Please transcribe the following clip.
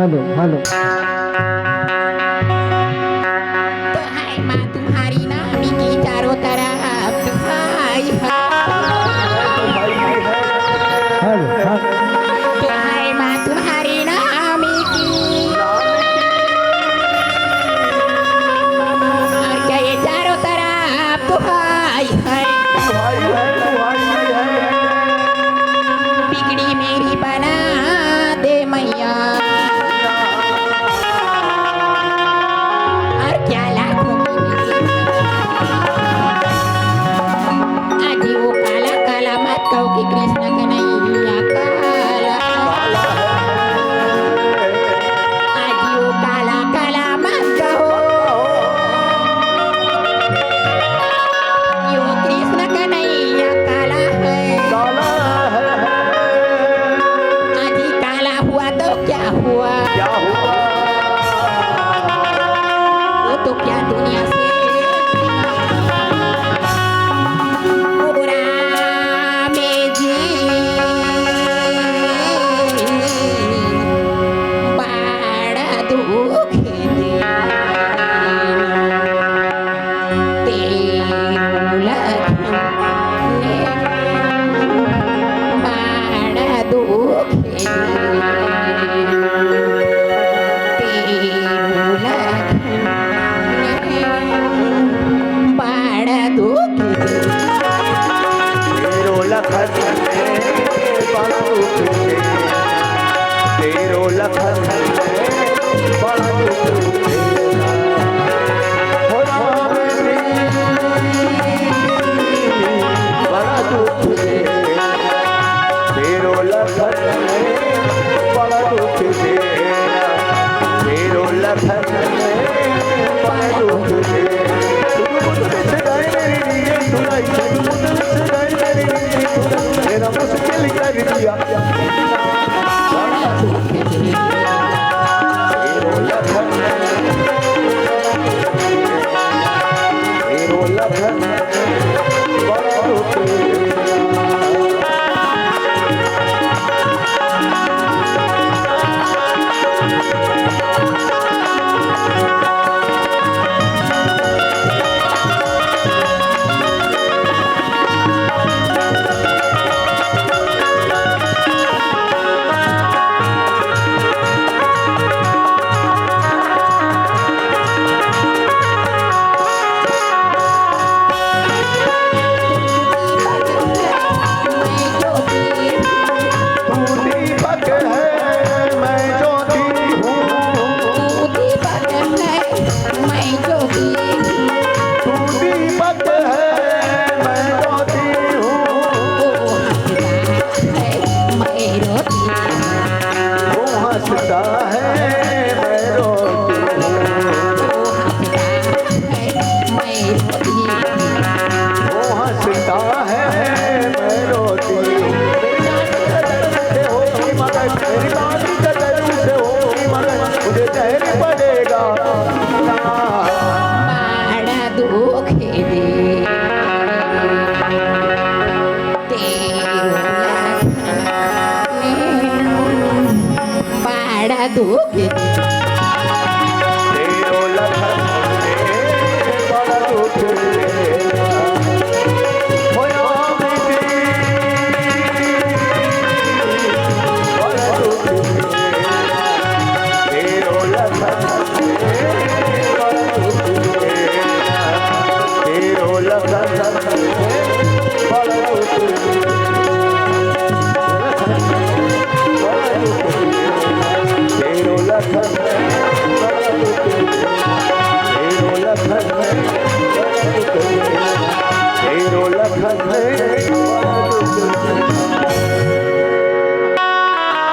Hello hello. तो हाय माँ तुम्हारी नामी की चारों तरफ दुहाई है। Hello hello. तो हाय माँ तुम्हारी नामी की और क्या ये चारों तरफ दुहाई है। बिगड़ी मेरी बना दे मैया और क्या लाखों की मेरी आजी वो काला काला मत कहो कि कृष्ण कन्हैया काला आजी वो काला काला मत कहो कि वो कृष्ण कन्हैया काला है। आजी काला हुआ तो क्या हुआ वो तो क्या दुनिया से पूरा में जी बड़ा दुख दे तेरू लखने बड़ा दुख दे तेरू लखने बड़ा दुख दे। तेरो लखन बड़ा दुख दे, तेरो लखन बड़ा दुख देना। हो राम जी बड़ा दुख देना, तेरो लखन बड़ा दुख देना, तेरो लखन बड़ा दुख देना। मेरा मुश्किल कर दिया तेरो लखन बड़ा दुख दुख दे